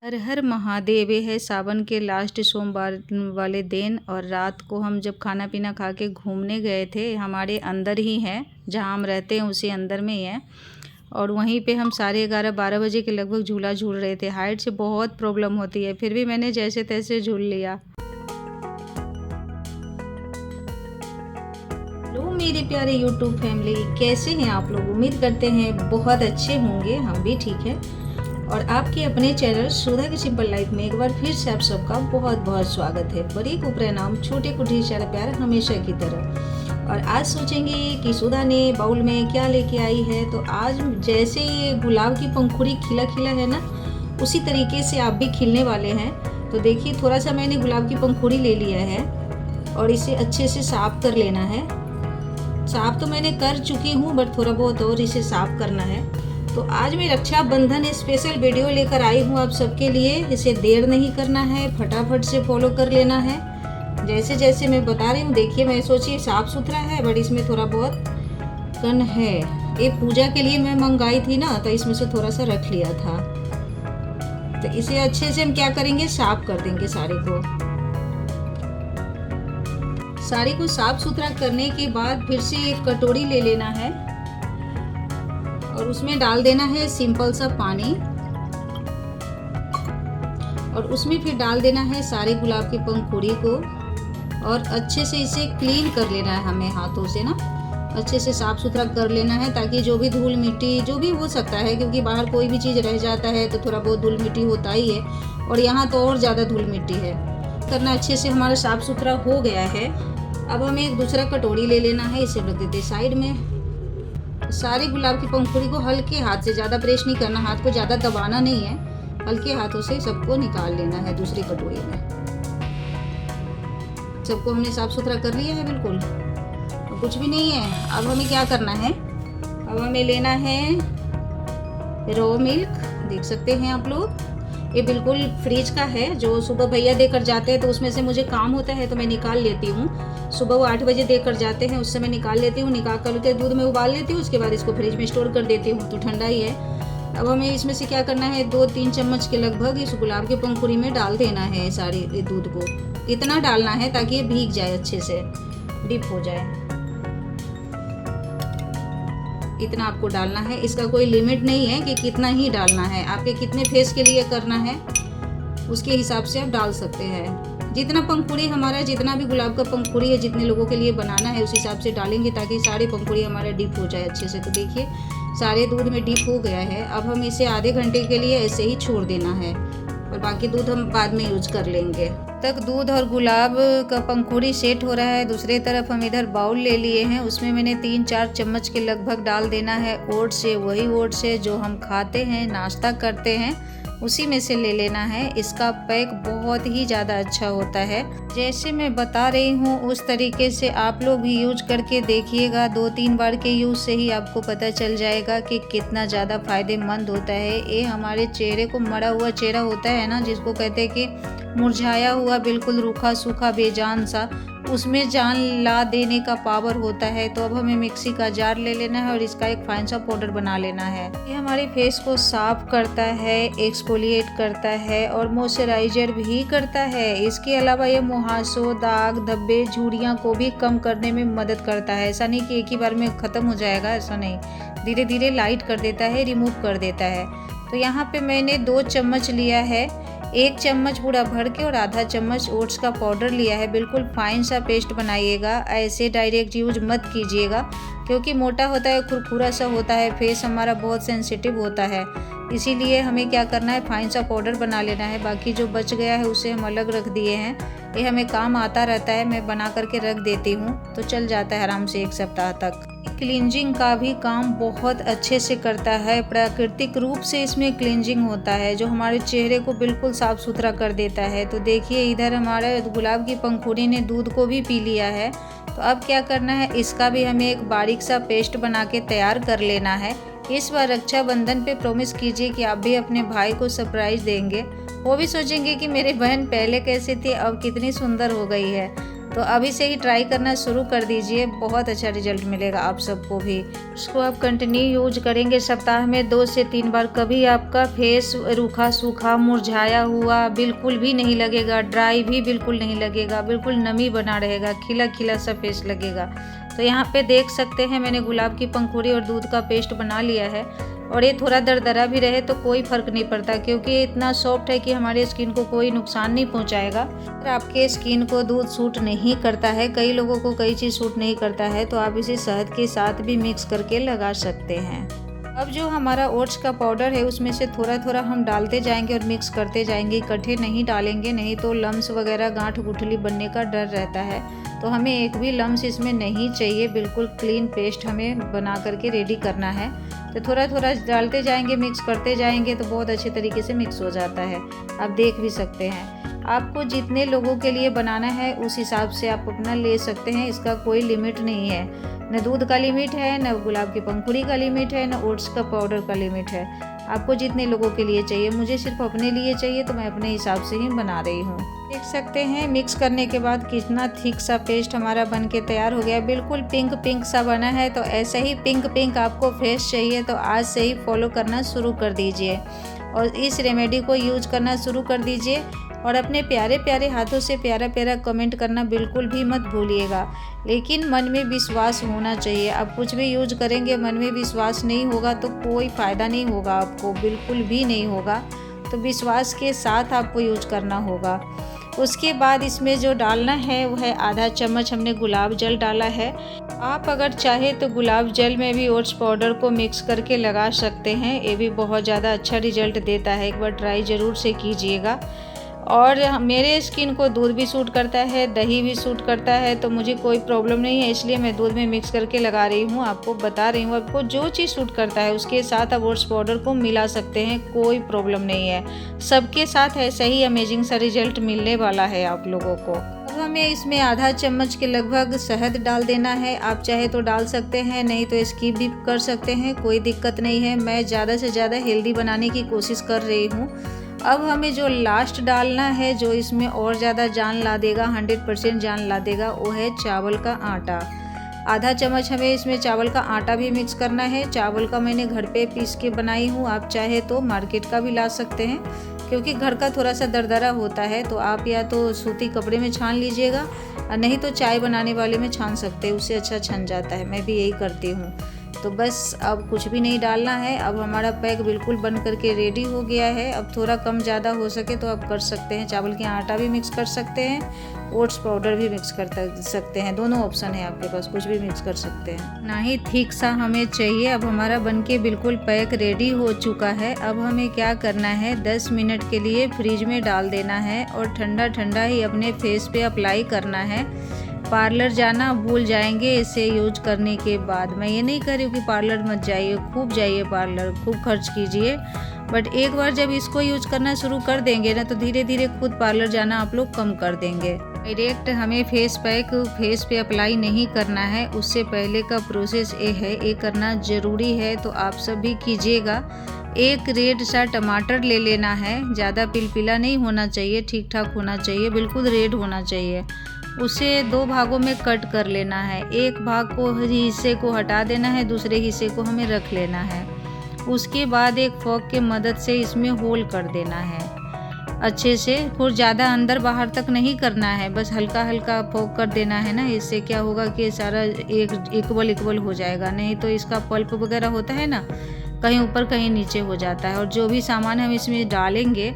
हर हर महादेव। ये है सावन के लास्ट सोमवार वाले दिन और रात को हम जब खाना पीना खा के घूमने गए थे, हमारे अंदर ही है जहाँ हम रहते हैं उसी अंदर में ही है। और वहीं पे हम 11:30-12 बजे के लगभग झूला झूल रहे थे। हाइट से बहुत प्रॉब्लम होती है, फिर भी मैंने जैसे तैसे झूल लिया। हेलो मेरे प्यारे यूट्यूब फैमिली, कैसे हैं आप लोग? उम्मीद करते हैं बहुत अच्छे होंगे, हम भी ठीक है। और आपके अपने चैनल सुधा की सिंपल लाइफ में एक बार फिर से आप सबका बहुत बहुत स्वागत है। बड़े को प्रणाम, छोटे को ढेर सारा प्यार, हमेशा की तरह। और आज सोचेंगे कि सुधा ने बाउल में क्या लेके आई है। तो आज जैसे ये गुलाब की पंखुड़ी खिला खिला है ना, उसी तरीके से आप भी खिलने वाले हैं। तो देखिए, थोड़ा सा मैंने गुलाब की पंखुड़ी ले लिया है और इसे अच्छे से साफ कर लेना है। साफ तो मैंने कर चुकी हूँ, बट थोड़ा बहुत और इसे साफ करना है। तो आज मैं रक्षाबंधन स्पेशल वीडियो लेकर आई हूँ आप सबके लिए। इसे देर नहीं करना है, फटाफट से फॉलो कर लेना है जैसे जैसे मैं बता रही हूँ। देखिए, मैं सोची साफ सुथरा है, बट इसमें थोड़ा बहुत कण है। ये पूजा के लिए मैं मंगाई थी ना, तो इसमें से थोड़ा सा रख लिया था। तो इसे अच्छे से हम क्या करेंगे, साफ कर देंगे साड़ी को साफ सुथरा करने के बाद फिर से एक कटोरी ले लेना है और उसमें डाल देना है सिंपल सा पानी। और उसमें फिर डाल देना है सारे गुलाब की पंखुड़ी को और अच्छे से इसे क्लीन कर लेना है। हमें हाथों से ना अच्छे से साफ सुथरा कर लेना है, ताकि जो भी धूल मिट्टी जो भी हो सकता है, क्योंकि बाहर कोई भी चीज़ रह जाता है तो थोड़ा बहुत धूल मिट्टी होता ही है, और यहाँ तो और ज़्यादा धूल मिट्टी है। करना अच्छे से हमारा साफ सुथरा हो गया है। अब हमें एक दूसरा कटोरी ले लेना है, इसे रख देते साइड में। सारे गुलाब की पंखुड़ी को हल्के हाथ से, ज़्यादा प्रेस नहीं करना, हाथ को ज़्यादा दबाना नहीं है, हल्के हाथों से सबको निकाल लेना है दूसरी कटोरी में। सबको हमने साफ सुथरा कर लिया है बिल्कुल, तो कुछ भी नहीं है। अब हमें क्या करना है, अब हमें लेना है रॉ मिल्क। देख सकते हैं आप लोग, ये बिल्कुल फ्रिज का है। जो सुबह भैया देकर जाते हैं तो उसमें से मुझे काम होता है तो मैं निकाल लेती हूँ। सुबह वो 8 बजे देकर जाते हैं, उससे मैं निकाल लेती हूँ। निकाल कर के दूध में उबाल लेती हूँ, उसके बाद इसको फ्रिज में स्टोर कर देती हूँ, तो ठंडा ही है। अब हमें इसमें से क्या करना है, 2-3 चम्मच के लगभग इस गुलाब की पंखुड़ी में डाल देना है सारे दूध को। इतना डालना है ताकि ये भीग जाए, अच्छे से डिप हो जाए। इतना आपको डालना है, इसका कोई लिमिट नहीं है कि कितना ही डालना है। आपके कितने फेस के लिए करना है उसके हिसाब से आप डाल सकते हैं। जितना पंखुड़ी हमारा, जितना भी गुलाब का पंखुड़ी है, जितने लोगों के लिए बनाना है उस हिसाब से डालेंगे, ताकि सारे पंखुड़ी हमारा डिप हो जाए अच्छे से। तो देखिए, सारे दूध में डिप हो गया है। अब हम इसे आधे घंटे के लिए ऐसे ही छोड़ देना है और बाकी दूध हम बाद में यूज कर लेंगे। तक दूध और गुलाब का पंखुड़ी सेट हो रहा है। दूसरे तरफ हम इधर बाउल ले लिए हैं, उसमें मैंने 3-4 चम्मच के लगभग डाल देना है ओट्स से। वही ओट्स से जो हम खाते हैं, नाश्ता करते हैं, उसी में से ले लेना है। इसका पैक बहुत ही ज़्यादा अच्छा होता है। जैसे मैं बता रही हूँ उस तरीके से आप लोग भी यूज करके देखिएगा। 2-3 बार के यूज से ही आपको पता चल जाएगा कि कितना ज़्यादा फायदेमंद होता है। ये हमारे चेहरे को, मरा हुआ चेहरा होता है ना, जिसको कहते हैं कि मुरझाया हुआ, बिल्कुल रूखा सूखा बेजान सा, उसमें जान ला देने का पावर होता है। तो अब हमें मिक्सी का जार ले लेना है और इसका एक फाइन सा पाउडर बना लेना है। ये हमारे फेस को साफ करता है, एक्सफोलिएट करता है और मॉइस्चराइजर भी करता है। इसके अलावा ये मुहासों, दाग धब्बे, झुर्रियाँ को भी कम करने में मदद करता है। ऐसा नहीं कि एक ही बार में ख़त्म हो जाएगा, ऐसा नहीं, धीरे धीरे लाइट कर देता है, रिमूव कर देता है। तो यहाँ पे मैंने 2 चम्मच लिया है, 1 चम्मच पूरा भर के, और आधा चम्मच ओट्स का पाउडर लिया है। बिल्कुल फाइन सा पेस्ट बनाइएगा, ऐसे डायरेक्ट यूज मत कीजिएगा, क्योंकि मोटा होता है, खुरखुरा सा होता है, फेस हमारा बहुत सेंसिटिव होता है। इसीलिए हमें क्या करना है, फाइन सा पाउडर बना लेना है। बाकी जो बच गया है उसे हम अलग रख दिए हैं, ये हमें काम आता रहता है। मैं बना करके रख देती हूँ तो चल जाता है आराम से 1 सप्ताह तक। क्लींजिंग का भी काम बहुत अच्छे से करता है। प्राकृतिक रूप से इसमें क्लींजिंग होता है, जो हमारे चेहरे को बिल्कुल साफ सुथरा कर देता है। तो देखिए, इधर हमारा गुलाब की पंखुड़ी ने दूध को भी पी लिया है। तो अब क्या करना है, इसका भी हमें एक बारीक सा पेस्ट बना के तैयार कर लेना है। इस बार रक्षाबंधन पे प्रॉमिस कीजिए कि आप भी अपने भाई को सरप्राइज देंगे। वो भी सोचेंगे कि मेरी बहन पहले कैसी थी, अब कितनी सुंदर हो गई है। तो अभी से ही ट्राई करना शुरू कर दीजिए, बहुत अच्छा रिजल्ट मिलेगा आप सबको भी। इसको आप कंटिन्यू यूज करेंगे सप्ताह में 2 से 3 बार, कभी आपका फेस रूखा सूखा मुरझाया हुआ बिल्कुल भी नहीं लगेगा, ड्राई भी बिल्कुल नहीं लगेगा, बिल्कुल नमी बना रहेगा, खिला खिला सा फेस लगेगा। तो यहाँ पे देख सकते हैं मैंने गुलाब की पंखुड़ी और दूध का पेस्ट बना लिया है, और ये थोड़ा दरदरा भी रहे तो कोई फ़र्क नहीं पड़ता, क्योंकि ये इतना सॉफ्ट है कि हमारे स्किन को कोई नुकसान नहीं पहुंचाएगा। अगर आपके स्किन को दूध सूट नहीं करता है, कई लोगों को कई चीज़ सूट नहीं करता है, तो आप इसे शहद के साथ भी मिक्स करके लगा सकते हैं। अब जो हमारा ओट्स का पाउडर है उसमें से थोड़ा थोड़ा हम डालते जाएंगे और मिक्स करते जाएंगे, इकट्ठे नहीं डालेंगे, नहीं तो लम्स वगैरह गांठ गुठली बनने का डर रहता है। तो हमें एक भी लम्स इसमें नहीं चाहिए, बिल्कुल क्लीन पेस्ट हमें बना करके रेडी करना है। तो थोड़ा थोड़ा डालते जाएंगे, मिक्स करते जाएंगे तो बहुत अच्छे तरीके से मिक्स हो जाता है। आप देख भी सकते हैं, आपको जितने लोगों के लिए बनाना है उस हिसाब से आप अपना ले सकते हैं, इसका कोई लिमिट नहीं है। न दूध का लिमिट है, न गुलाब की पंखुड़ी का लिमिट है, न ओट्स का पाउडर का लिमिट है। आपको जितने लोगों के लिए चाहिए, मुझे सिर्फ अपने लिए चाहिए तो मैं अपने हिसाब से ही बना रही हूँ। देख सकते हैं मिक्स करने के बाद कितना थिक सा पेस्ट हमारा बन के तैयार हो गया, बिल्कुल पिंक पिंक सा बना है। तो ऐसे ही पिंक पिंक आपको फेस चाहिए तो आज से ही फॉलो करना शुरू कर दीजिए और इस रेमेडी को यूज करना शुरू कर दीजिए। और अपने प्यारे प्यारे हाथों से प्यारा प्यारा कमेंट करना बिल्कुल भी मत भूलिएगा, लेकिन मन में विश्वास होना चाहिए। आप कुछ भी यूज करेंगे, मन में विश्वास नहीं होगा तो कोई फ़ायदा नहीं होगा, आपको बिल्कुल भी नहीं होगा। तो विश्वास के साथ आपको यूज करना होगा। उसके बाद इसमें जो डालना है वह है आधा चम्मच हमने गुलाब जल डाला है। आप अगर चाहे तो गुलाब जल में भी ओट्स पाउडर को मिक्स करके लगा सकते हैं, ये भी बहुत ज़्यादा अच्छा रिजल्ट देता है। एक बार ट्राई ज़रूर से कीजिएगा। और मेरे स्किन को दूध भी सूट करता है, दही भी सूट करता है, तो मुझे कोई प्रॉब्लम नहीं है, इसलिए मैं दूध में मिक्स करके लगा रही हूँ। आपको बता रही हूँ, आपको जो चीज़ सूट करता है उसके साथ आप ओट्स पाउडर को मिला सकते हैं, कोई प्रॉब्लम नहीं है। सबके साथ ऐसा ही अमेजिंग सा रिजल्ट मिलने वाला है आप लोगों को। अब हमें इसमें आधा चम्मच के लगभग शहद डाल देना है। आप चाहे तो डाल सकते हैं, नहीं तो स्किप भी कर सकते हैं, कोई दिक्कत नहीं है। मैं ज़्यादा से ज़्यादा हेल्दी बनाने की कोशिश कर रही हूँ। अब हमें जो लास्ट डालना है, जो इसमें और ज़्यादा जान ला देगा, 100% जान ला देगा, वो है चावल का आटा। आधा चम्मच हमें इसमें चावल का आटा भी मिक्स करना है। चावल का मैंने घर पे पीस के बनाई हूँ, आप चाहे तो मार्केट का भी ला सकते हैं, क्योंकि घर का थोड़ा सा दरदरा होता है। तो आप या तो सूती कपड़े में छान लीजिएगा, और नहीं तो चाय बनाने वाले में छान सकते हैं, उससे अच्छा छन जाता है। मैं भी यही करती हूँ। तो बस अब कुछ भी नहीं डालना है। अब हमारा पैक बिल्कुल बन करके रेडी हो गया है। अब थोड़ा कम ज़्यादा हो सके तो आप कर सकते हैं, चावल के आटा भी मिक्स कर सकते हैं, ओट्स पाउडर भी मिक्स कर सकते हैं, दोनों ऑप्शन है आपके पास, कुछ भी मिक्स कर सकते हैं। ना ही थिक सा हमें चाहिए। अब हमारा बनके बिल्कुल पैक रेडी हो चुका है। अब हमें क्या करना है, 10 मिनट के लिए फ्रिज में डाल देना है और ठंडा ठंडा ही अपने फेस पे अप्लाई करना है। पार्लर जाना भूल जाएंगे इसे यूज करने के बाद। मैं ये नहीं कह रही हूँ कि पार्लर मत जाइए, खूब जाइए पार्लर, खूब खर्च कीजिए, बट एक बार जब इसको यूज करना शुरू कर देंगे ना, तो धीरे धीरे खुद पार्लर जाना आप लोग कम कर देंगे। डायरेक्ट हमें फेस पैक फेस पे अप्लाई नहीं करना है, उससे पहले का प्रोसेस ये है, ये करना ज़रूरी है। तो आप सब भी कीजिएगा। एक रेड सा टमाटर ले लेना है, ज़्यादा पिलपिला नहीं होना चाहिए, ठीक ठाक होना चाहिए, बिल्कुल रेड होना चाहिए। उसे 2 भागों में कट कर लेना है। एक भाग को हिस्से को हटा देना है, दूसरे हिस्से को हमें रख लेना है। उसके बाद एक फोक के मदद से इसमें होल कर देना है अच्छे से, कुछ ज़्यादा अंदर बाहर तक नहीं करना है, बस हल्का हल्का फोक कर देना है ना। इससे क्या होगा कि सारा एक इक्वल हो जाएगा, नहीं तो इसका पल्प वगैरह होता है ना, कहीं ऊपर कहीं नीचे हो जाता है। और जो भी सामान हम इसमें डालेंगे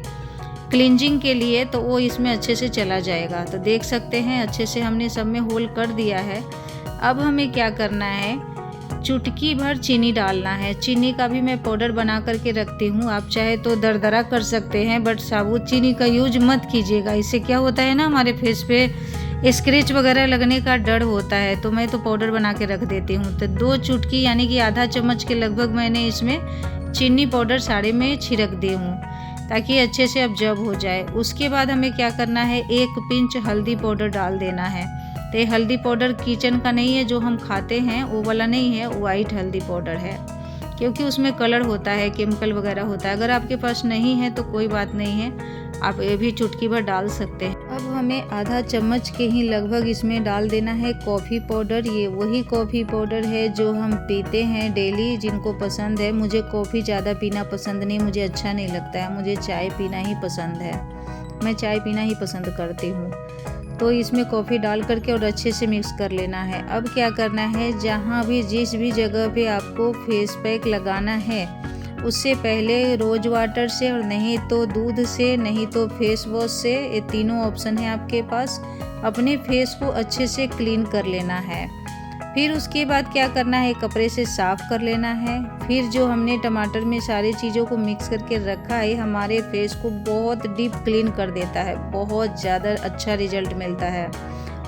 क्लिंजिंग के लिए, तो वो इसमें अच्छे से चला जाएगा। तो देख सकते हैं अच्छे से हमने सब में होल कर दिया है। अब हमें क्या करना है, चुटकी भर चीनी डालना है। चीनी का भी मैं पाउडर बना करके रखती हूँ, आप चाहे तो दरदरा कर सकते हैं, बट साबुत चीनी का यूज मत कीजिएगा। इससे क्या होता है ना, हमारे फेस पे स्क्रैच वगैरह लगने का डर होता है, तो मैं तो पाउडर बना के रख देती हूँ। तो 2 चुटकी यानी कि आधा चम्मच के लगभग मैंने इसमें चीनी पाउडर सारे में छिड़क दी हूँ, ताकि अच्छे से ऑब्जर्व हो जाए। उसके बाद हमें क्या करना है, 1 पिंच हल्दी पाउडर डाल देना है। तो ये हल्दी पाउडर किचन का नहीं है, जो हम खाते हैं वो वाला नहीं है, वाइट हल्दी पाउडर है, क्योंकि उसमें कलर होता है, केमिकल वगैरह होता है। अगर आपके पास नहीं है तो कोई बात नहीं है, आप ये भी चुटकी भर डाल सकते हैं। अब हमें आधा चम्मच के ही लगभग इसमें डाल देना है कॉफ़ी पाउडर। ये वही कॉफ़ी पाउडर है जो हम पीते हैं डेली, जिनको पसंद है। मुझे कॉफ़ी ज़्यादा पीना पसंद नहीं, मुझे अच्छा नहीं लगता है, मुझे चाय पीना ही पसंद है, मैं चाय पीना ही पसंद करती हूँ। तो इसमें कॉफ़ी डाल करके और अच्छे से मिक्स कर लेना है। अब क्या करना है, जहाँ भी जिस भी जगह पे आपको फेस पैक लगाना है उससे पहले रोज़ वाटर से, और नहीं तो दूध से, नहीं तो फेस वॉश से, ये तीनों ऑप्शन है आपके पास, अपने फेस को अच्छे से क्लीन कर लेना है। फिर उसके बाद क्या करना है, कपड़े से साफ़ कर लेना है। फिर जो हमने टमाटर में सारी चीज़ों को मिक्स करके रखा है, हमारे फेस को बहुत डीप क्लीन कर देता है, बहुत ज़्यादा अच्छा रिजल्ट मिलता है।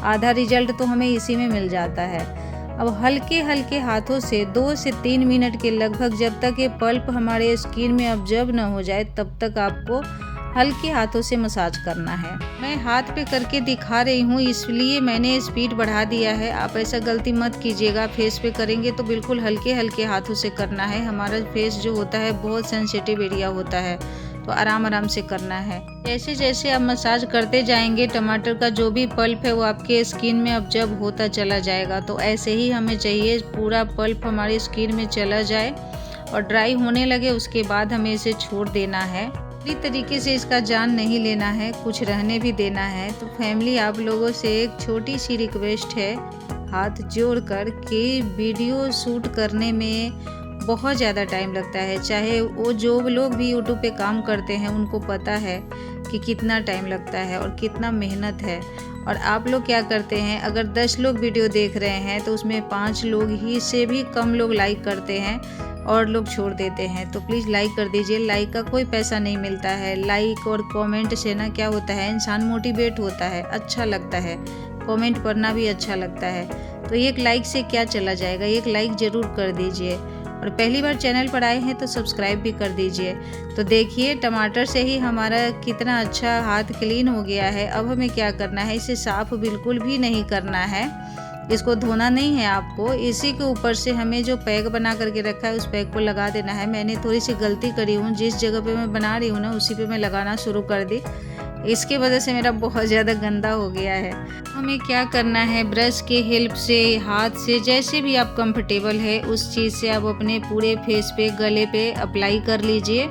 आधा रिजल्ट तो हमें इसी में मिल जाता है। अब हल्के हल्के हाथों से 2 से 3 मिनट के लगभग, जब तक ये पल्प हमारे स्किन में ऑब्जर्व न हो जाए तब तक आपको हल्के हाथों से मसाज करना है। मैं हाथ पे करके दिखा रही हूँ, इसलिए मैंने स्पीड बढ़ा दिया है। आप ऐसा गलती मत कीजिएगा, फेस पे करेंगे तो बिल्कुल हल्के हल्के हाथों से करना है। हमारा फेस जो होता है बहुत सेंसिटिव एरिया होता है, तो आराम आराम से करना है। जैसे जैसे आप मसाज करते जाएंगे, टमाटर का जो भी पल्प है वो आपके स्किन में ऑब्जर्व होता चला जाएगा। तो ऐसे ही हमें चाहिए, पूरा पल्प हमारी स्किन में चला जाए और ड्राई होने लगे, उसके बाद हमें इसे छोड़ देना है। पूरी तरीके से इसका जान नहीं लेना है, कुछ रहने भी देना है। तो फैमिली, आप लोगों से एक छोटी सी रिक्वेस्ट है, हाथ जोड़ कर के वीडियो शूट करने में बहुत ज़्यादा टाइम लगता है। चाहे वो जो लोग भी यूट्यूब पे काम करते हैं उनको पता है कि कितना टाइम लगता है और कितना मेहनत है। और आप लोग क्या करते हैं, अगर 10 लोग वीडियो देख रहे हैं तो उसमें 5 लोग ही से भी कम लोग लाइक करते हैं और लोग छोड़ देते हैं। तो प्लीज़ लाइक कर दीजिए, लाइक का कोई पैसा नहीं मिलता है। लाइक और कमेंट से ना क्या होता है, इंसान मोटिवेट होता है, अच्छा लगता है, कमेंट पढ़ना भी अच्छा लगता है। तो एक लाइक से क्या चला जाएगा, एक लाइक ज़रूर कर दीजिए। और पहली बार चैनल पर आए हैं तो सब्सक्राइब भी कर दीजिए। तो देखिए, टमाटर से ही हमारा कितना अच्छा हाथ क्लीन हो गया है। अब हमें क्या करना है, इसे साफ़ बिल्कुल भी नहीं करना है, इसको धोना नहीं है आपको। इसी के ऊपर से हमें जो पैक बना करके रखा है उस पैक को लगा देना है। मैंने थोड़ी सी गलती करी हूँ, जिस जगह पे मैं बना रही हूँ ना उसी पे मैं लगाना शुरू कर दी, इसके वजह से मेरा बहुत ज़्यादा गंदा हो गया है। हमें क्या करना है, ब्रश के हेल्प से, हाथ से, जैसे भी आप कंफर्टेबल है उस चीज़ से आप अपने पूरे फेस पे, गले पे अप्लाई कर लीजिए।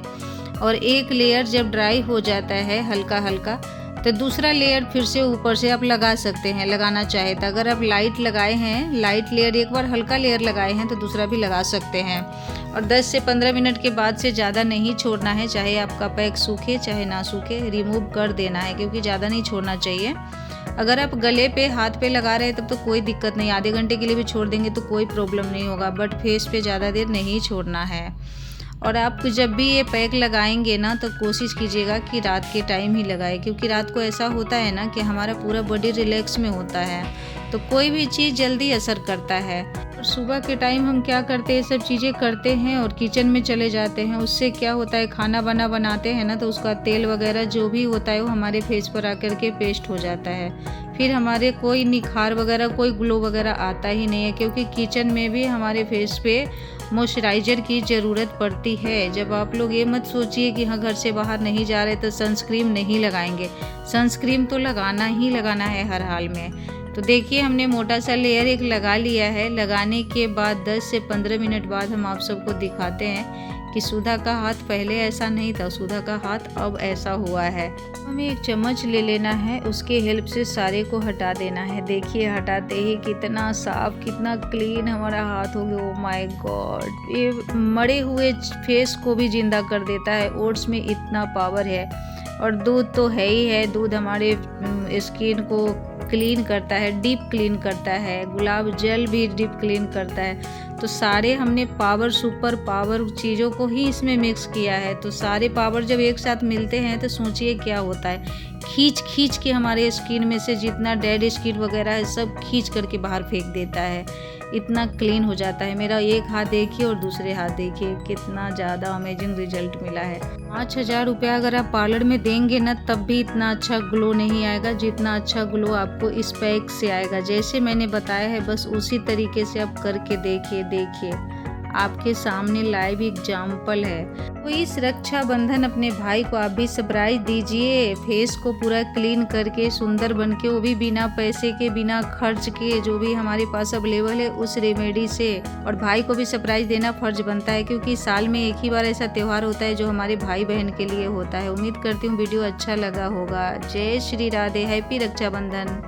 और एक लेयर जब ड्राई हो जाता है हल्का हल्का, तो दूसरा लेयर फिर से ऊपर से आप लगा सकते हैं, लगाना चाहे तो। अगर आप लाइट लगाए हैं, लाइट लेयर, एक बार हल्का लेयर लगाए हैं तो दूसरा भी लगा सकते हैं। और 10 से 15 मिनट के बाद से ज़्यादा नहीं छोड़ना है, चाहे आपका पैक सूखे चाहे ना सूखे, रिमूव कर देना है, क्योंकि ज़्यादा नहीं छोड़ना चाहिए। अगर आप गले पे, हाथ पे लगा रहे हैं तब तो कोई दिक्कत नहीं, आधे घंटे के लिए भी छोड़ देंगे तो कोई प्रॉब्लम नहीं होगा, बट फेस पे ज़्यादा देर नहीं छोड़ना है। और आप जब भी ये पैक लगाएंगे ना तो कोशिश कीजिएगा कि रात के टाइम ही लगाएं, क्योंकि रात को ऐसा होता है ना कि हमारा पूरा बॉडी रिलैक्स में होता है, तो कोई भी चीज़ जल्दी असर करता है। और सुबह के टाइम हम क्या करते हैं, सब चीज़ें करते हैं और किचन में चले जाते हैं। उससे क्या होता है, खाना बनाते हैं ना तो उसका तेल वगैरह जो भी होता है वो हमारे फेस पर आकर के पेस्ट हो जाता है। फिर हमारे कोई निखार वगैरह, कोई ग्लो वगैरह आता ही नहीं है, क्योंकि किचन में भी हमारे फेस पे मॉइस्चराइज़र की ज़रूरत पड़ती है। जब आप लोग ये मत सोचिए कि हाँ घर से बाहर नहीं जा रहे तो सनस्क्रीन नहीं लगाएंगे, सनस्क्रीन तो लगाना ही लगाना है हर हाल में। तो देखिए, हमने मोटा सा लेयर एक लगा लिया है। लगाने के बाद 10 से 15 मिनट बाद हम आप सबको दिखाते हैं कि सुधा का हाथ पहले ऐसा नहीं था, सुधा का हाथ अब ऐसा हुआ है। हमें एक चम्मच ले लेना है, उसके हेल्प से सारे को हटा देना है। देखिए, हटाते ही कितना साफ, कितना क्लीन हमारा हाथ हो गया। ओ माय गॉड, ये मरे हुए फेस को भी जिंदा कर देता है, ओट्स में इतना पावर है। और दूध तो है ही है, दूध हमारे स्किन को क्लीन करता है, डीप क्लीन करता है, गुलाब जल भी डीप क्लीन करता है। तो सारे हमने पावर, सुपर पावर चीज़ों को ही इसमें मिक्स किया है। तो सारे पावर जब एक साथ मिलते हैं तो सोचिए क्या होता है, खींच खींच के हमारे स्किन में से जितना डेड स्किन वगैरह है सब खींच करके बाहर फेंक देता है, इतना क्लीन हो जाता है। मेरा एक हाथ देखिए और दूसरे हाथ देखिए, कितना ज़्यादा अमेजिंग रिजल्ट मिला है। 5,000 रुपया अगर आप पार्लर में देंगे ना तब भी इतना अच्छा ग्लो नहीं आएगा जितना अच्छा ग्लो आपको इस पैक से आएगा। जैसे मैंने बताया है बस उसी तरीके से आप करके देखिए, आपके सामने लाइव एग्जाम्पल है। तो इस रक्षाबंधन अपने भाई को आप भी सरप्राइज दीजिए, फेस को पूरा क्लीन करके सुंदर बन के, वो भी बिना पैसे के, बिना खर्च के, जो भी हमारे पास अवेलेबल है उस रेमेडी से। और भाई को भी सरप्राइज देना फर्ज बनता है, क्योंकि साल में एक ही बार ऐसा त्यौहार होता है जो हमारे भाई बहन के लिए होता है। उम्मीद करती हूँ वीडियो अच्छा लगा होगा। जय श्री राधे, हैप्पी रक्षाबंधन।